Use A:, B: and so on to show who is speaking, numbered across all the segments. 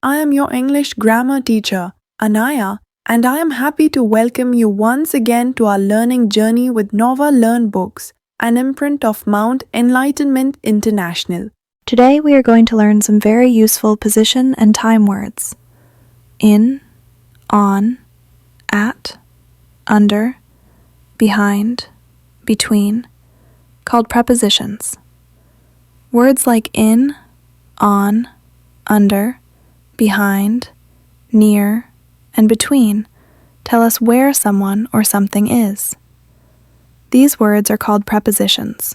A: I am your English grammar teacher, Anaya, and I am happy to welcome you once again to our learning journey with Nova Learn Books, an imprint of Mount Enlightenment International.
B: Today we are going to learn some very useful position and time words. In, on, at, under, behind, between, called prepositions. Words like in, on, under, behind, near, and between tell us where someone or something is. These words are called prepositions.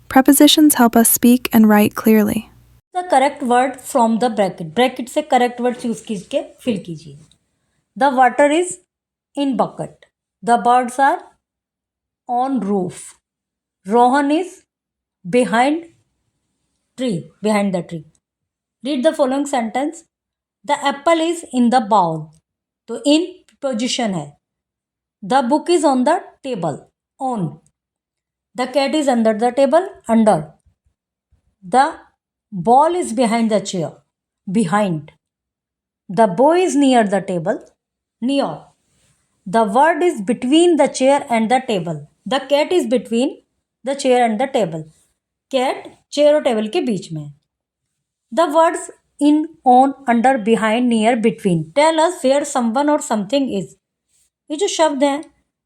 B: Prepositions help us speak and write clearly.
C: The correct word from the bracket. Bracket से correct word choose कीजिए, fill कीजिए. The water is in bucket. The birds are on roof. Rohan is behind the tree. Read the following sentence. The apple is in the bowl. तो in position है. The book is on the table. On. The cat is under the table. Under. The ball is behind the chair. Behind. The boy is near the table. Near. The word is between the chair and the table. The cat is between the chair and the table. Cat chair और table के बीच में. The words in, on, under, behind, near, between tell us where someone or something is. ये जो शब्द हैं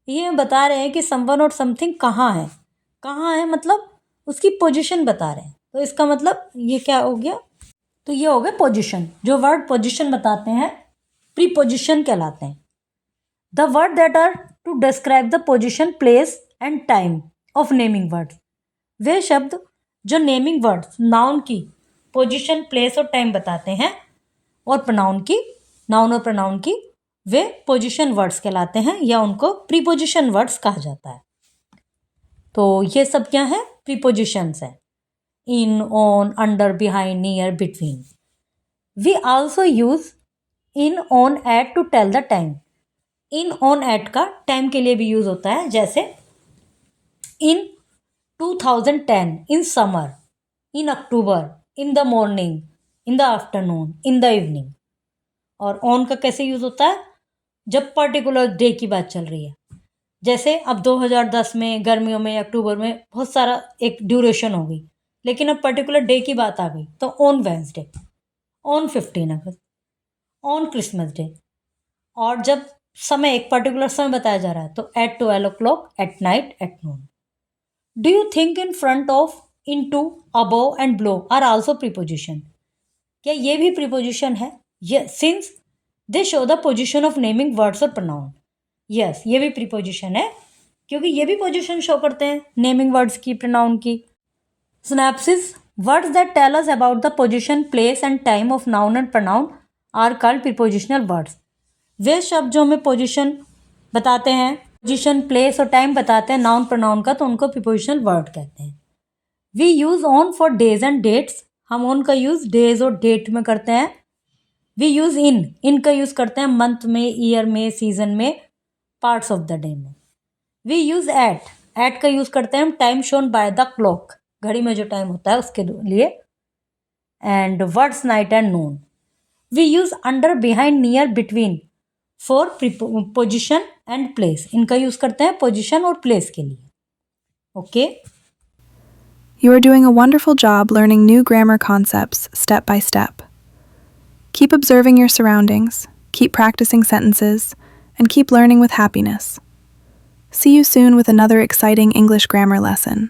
C: ये बता रहे हैं कि someone और something कहाँ है. कहाँ है मतलब उसकी पोजीशन बता रहे हैं. तो इसका मतलब ये क्या हो गया? तो ये हो गया पोजीशन. जो वर्ड पोजीशन बताते हैं प्रीपोजिशन कहलाते हैं. The word that are to describe the position, place and time of naming words. वे शब्द जो नेमिंग वर्ड्स नाउन की पोजीशन, प्लेस और टाइम बताते हैं और प्रोनाउन की, नाउन और प्रोनाउन की, वे पोजीशन वर्ड्स कहलाते हैं या उनको प्रीपोजिशन वर्ड्स कहा जाता है. तो ये सब क्या है? प्रीपोजिशंस है. In, on, under, behind, near, between. We also use in, on, at to tell the time. In, on, at का टाइम के लिए भी यूज होता है. जैसे in 2010 in summer, in October, in the morning, in the afternoon, in the evening. और on का कैसे यूज होता है? जब पर्टिकुलर डे की बात चल रही है. जैसे अब 2010 में गर्मियों में अक्टूबर में बहुत सारा एक ड्यूरेशन हो गई, लेकिन अब पर्टिकुलर डे की बात आ गई तो on Wednesday, on 15 August, on Christmas day. और जब समय एक पर्टिकुलर समय बताया जा रहा है तो at 12 o'clock, at night, at noon. Do you think in front of, into, above and below are also preposition. क्या ये भी प्रीपोजिशन है? Yes, since they show the position of naming words और प्रोनाउन. यस, ये भी preposition है क्योंकि ये भी पोजिशन शो करते हैं नेमिंग वर्ड्स की, प्रोनाउन की. Synopsis. Words that tell us about the position, place and time of noun and pronoun are called prepositional words. वे शब्द जो हमें पोजिशन बताते हैं, पोजिशन, प्लेस और टाइम बताते हैं नाउन प्रोनाउन का, तो उनको प्रीपोजिशनल वर्ड कहते हैं. We use on for days and dates. हम ऑन का यूज़ डेज और डेट में करते हैं. वी यूज़ इन का यूज़ करते हैं मंथ में, ईयर में, सीजन में, पार्ट्स ऑफ द डे में. वी यूज़ एट का यूज़ करते हैं हम time shown by the clock, घड़ी में जो टाइम होता है उसके लिए. And words night and noon. We use under, behind, near, between for position and place. इनका यूज़ करते हैं पोजिशन और प्लेस के लिए. Okay.
B: You are doing a wonderful job learning new grammar concepts step by step. Keep observing your surroundings, keep practicing sentences, and keep learning with happiness. See you soon with another exciting English grammar lesson.